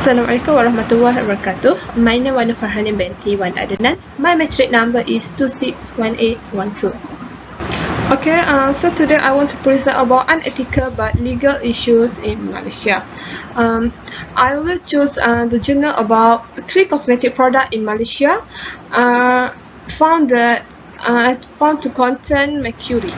Assalamualaikum warahmatullahi wabarakatuh. My name is Farhanin binti Wan Adnan. My metric number is 261812. Okay, so today I want to present about unethical but legal issues in Malaysia. I will choose the journal about 3 cosmetic products in Malaysia found to contain mercury.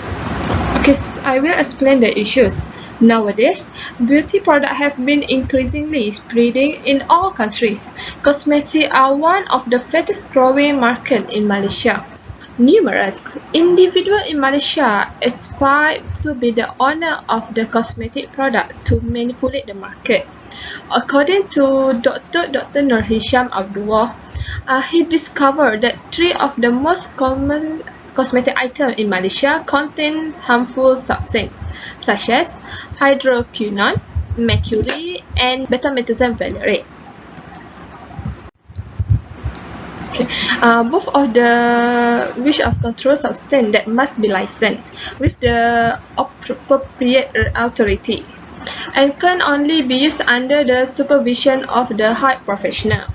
Okay, so I will explain the issues. Nowadays, beauty products have been increasingly spreading in all countries. Cosmetics are one of the fastest growing markets in Malaysia. Numerous individuals in Malaysia aspire to be the owner of the cosmetic product to manipulate the market. According to Dr. Nur Hisham Abdullah, he discovered that 3 of the most common cosmetic items in Malaysia contains harmful substances such as hydroquinone, mercury, and betamethasone valerate. Okay. Both of the which of control substance that must be licensed with the appropriate authority and can only be used under the supervision of the health professional.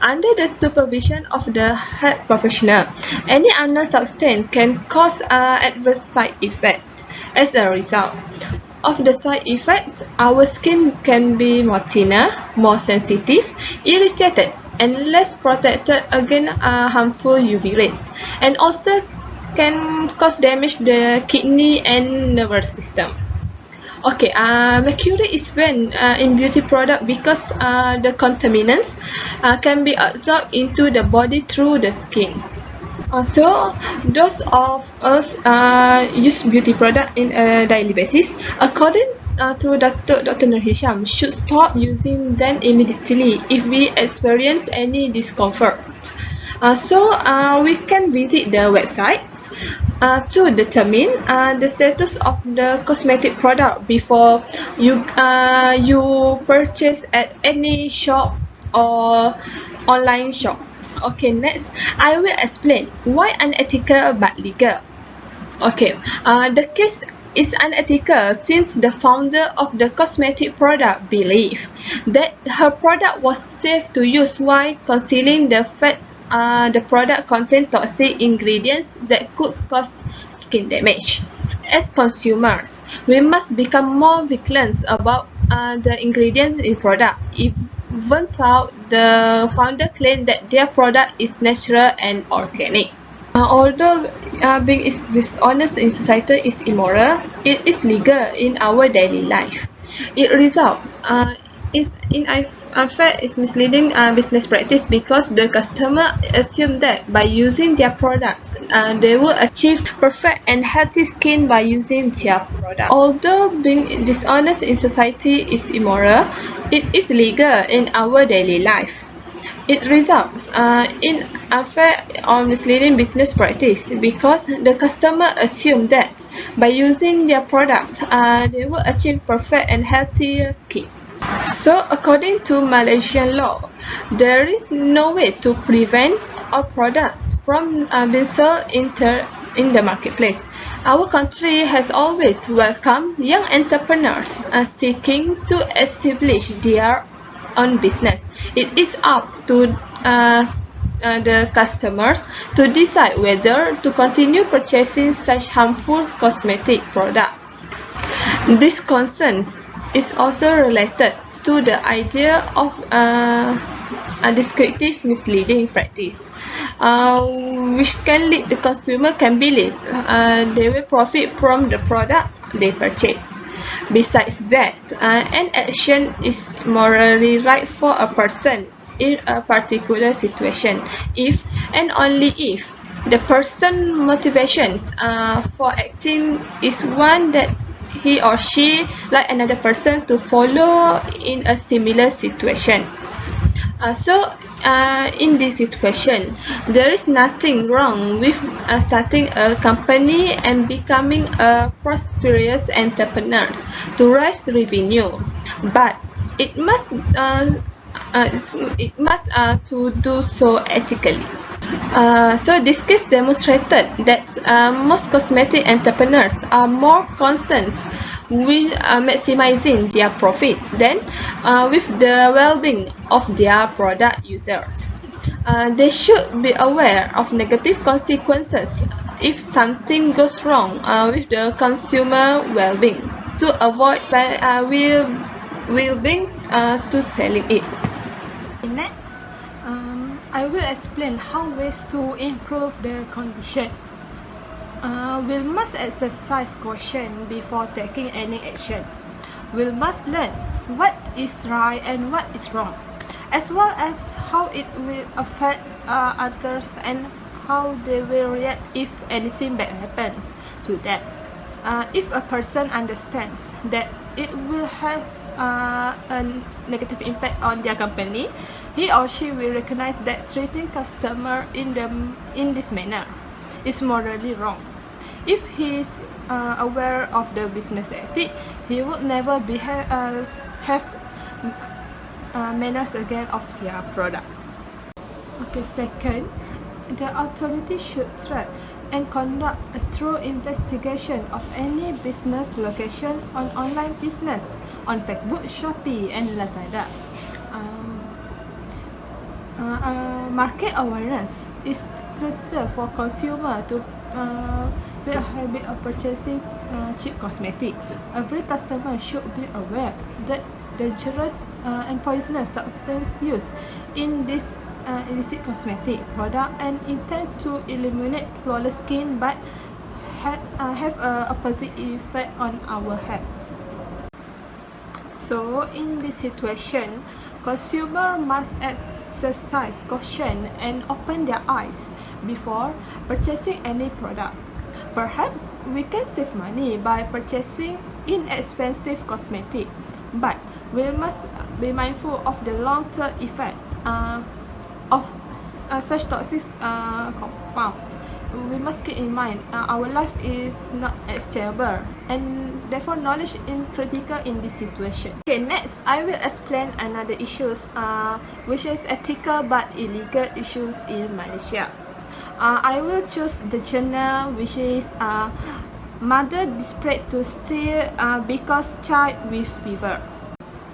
Under the supervision of the health professional, any unknown substance can cause adverse side effects. As a result of the side effects, our skin can be more thinner, more sensitive, irritated, and less protected against harmful UV rays, and also can cause damage to the kidney and nervous system. Okay, mercury is banned in beauty product because the contaminants can be absorbed into the body through the skin. So, those of us use beauty product in a daily basis, according to Dr. Nur Hisham, should stop using them immediately if we experience any discomfort. So, we can visit the website to determine the status of the cosmetic product before you purchase at any shop or online shop. Okay, next I will explain why unethical but legal. Okay, the case is unethical since the founder of the cosmetic product believed that her product was safe to use while concealing the fact the product contained toxic ingredients that could cause skin damage. As consumers, we must become more vigilant about the ingredients in product. Even though the founder claimed that their product is natural and organic. Although being dishonest in society is immoral, it is legal in our daily life. It results in unfair is misleading business practice because the customer assume that by using their products, they will achieve perfect and healthy skin by using their product. Although being dishonest in society is immoral, it is legal in our daily life. It results in unfair or misleading business practice because the customer assume that by using their products, they will achieve perfect and healthy skin. So, according to Malaysian law, there is no way to prevent our products from being sold in the marketplace. Our country has always welcomed young entrepreneurs seeking to establish their own business. It is up to the customers to decide whether to continue purchasing such harmful cosmetic products. This concern is also related to the idea of a descriptive misleading practice, which can lead the consumer can believe they will profit from the product they purchase. Besides that, an action is morally right for a person in a particular situation if and only if the person's motivations for acting is one that he or she like another person to follow in a similar situation. In this situation, there is nothing wrong with starting a company and becoming a prosperous entrepreneur to raise revenue, but it must to do so ethically. So this case demonstrated that most cosmetic entrepreneurs are more concerned with maximizing their profits than with the well-being of their product users. They should be aware of negative consequences if something goes wrong with the consumer well-being to avoid well-being to selling it. Next, I will explain how ways to improve the conditions. We must exercise caution before taking any action. We must learn what is right and what is wrong, as well as how it will affect others and how they will react if anything bad happens to them. If a person understands that it will have a negative impact on their company, he or she will recognize that treating customer in this manner is morally wrong. If he is aware of the business ethic, he would never have manners again of their product. Okay, second, the authority should track and conduct a thorough investigation of any business location on online business on Facebook, Shopee, and Lazada. Market awareness is critical for consumer to build a habit of purchasing cheap cosmetic. Every customer should be aware that dangerous and poisonous substance used in this illicit cosmetic product and intend to eliminate flawless skin but have a opposite effect on our health. So in this situation, consumer must exercise caution and open their eyes before purchasing any product. Perhaps we can save money by purchasing inexpensive cosmetic, but we must be mindful of the long-term effect of such toxic compounds. We must keep in mind our life is not stable, and therefore knowledge is critical in this situation. Okay, next I will explain another issues which is ethical but illegal issues in Malaysia. I will choose the journal which is mother desperate to steal because child with fever.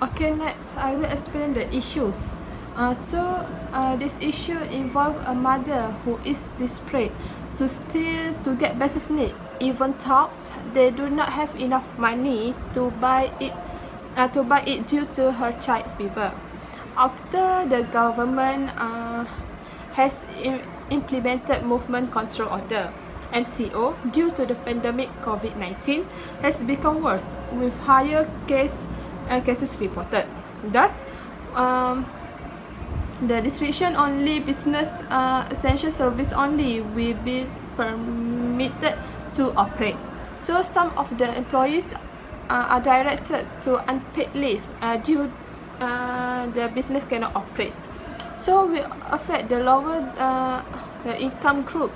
Okay, next I will explain the issues. This issue involves a mother who is desperate to steal to get basic needs, even though they do not have enough money to buy it due to her child fever. After the government has implemented movement control order, MCO, due to the pandemic COVID-19 has become worse with higher cases reported. Thus, the restriction only business essential service only will be permitted to operate. So some of the employees are directed to unpaid leave due the business cannot operate. So will affect the lower income group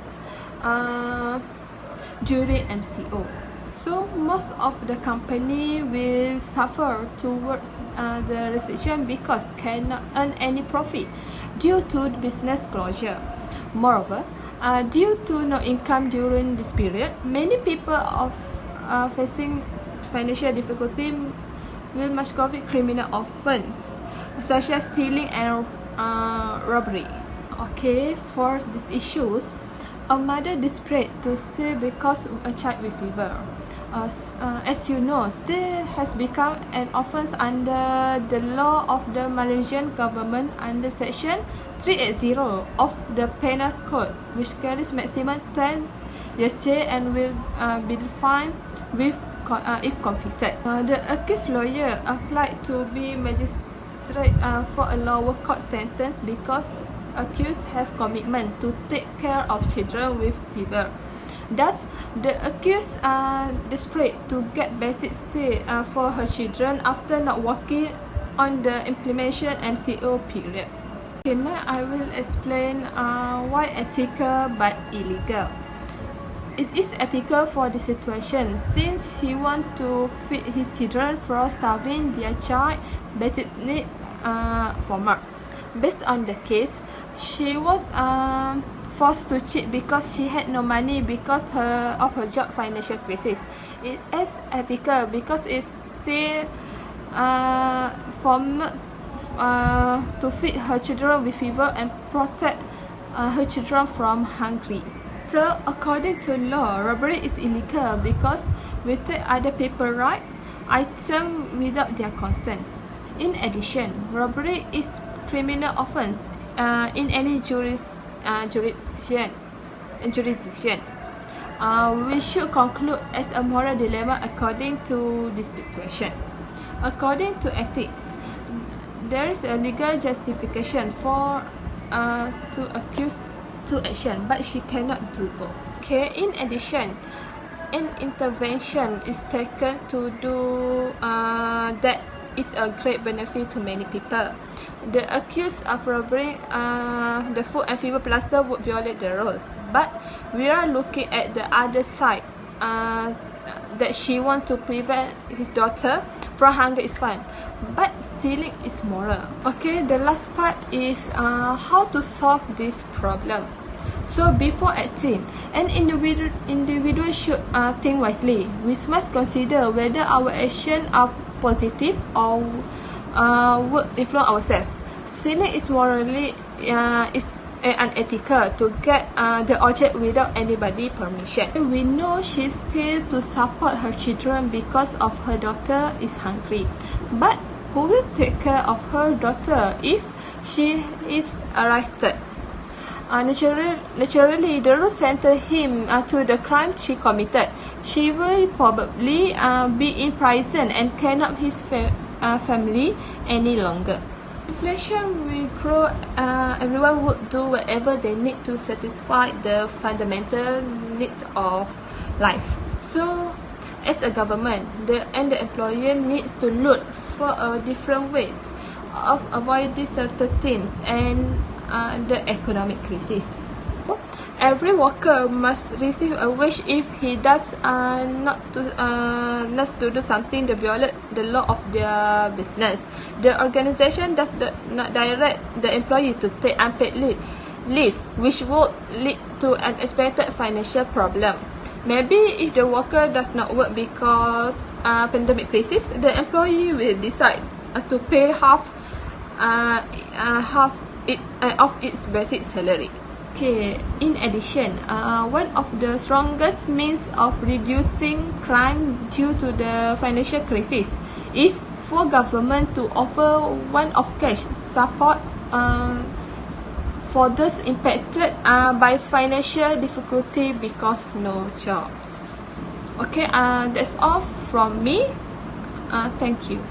during MCO. So most of the company will suffer towards the restriction because cannot earn any profit due to the business closure. Moreover, due to no income during this period, many people facing financial difficulty will must commit criminal offense such as stealing and robbery. Okay, for these issues, a mother desperate to steal because a child with fever. As you know, steal has become an offence under the law of the Malaysian government under section 380 of the Penal Code, which carries maximum 10 years jail and will be fined with if convicted. The accused lawyer applied to be magistrate for a lower court sentence because accused have commitment to take care of children with fever. Thus, the accused desperate to get basic stay for her children after not working on the implementation MCO period. Okay, now I will explain why ethical but illegal. It is ethical for the situation since she want to feed his children from starving their child basic need for more. Based on the case, she was forced to cheat because she had no money because of her job financial crisis. It is ethical because it's still to feed her children with fever and protect her children from hungry. So according to law, robbery is illegal because we take other people right item without their consent. In addition, robbery is criminal offence in any jurisdiction. We should conclude as a moral dilemma according to this situation. According to ethics, there is a legal justification for to accuse to action, but she cannot do both. Okay. In addition, an intervention is taken to do that is a great benefit to many people. The accused of robbing the food and fever plaster would violate the rules, but we are looking at the other side. That she wants to prevent his daughter from hunger is fine, but stealing is moral. Okay, the last part is how to solve this problem. So before acting, an individual should think wisely. We must consider whether our actions are positive or would influence ourselves. Stealing is morally unethical to get the object without anybody's permission. We know she steals to support her children because of her daughter is hungry. But who will take care of her daughter if she is arrested? Naturally, the rules sentence him to the crime she committed. She will probably be in prison and cannot his family any longer. Inflation will grow. Everyone would do whatever they need to satisfy the fundamental needs of life. So, as a government, the employer needs to look for different ways of avoiding certain things and the economic crisis. Every worker must receive a wage if he does not to do something to violate the law of their business. The organization does not direct the employee to take unpaid leave, which would lead to an unexpected financial problem. Maybe if the worker does not work because pandemic crisis, the employee will decide to pay half of its basic salary. Okay, in addition, one of the strongest means of reducing crime due to the financial crisis is for government to offer one-off cash support for those impacted by financial difficulty because no jobs. Okay, that's all from me. Thank you.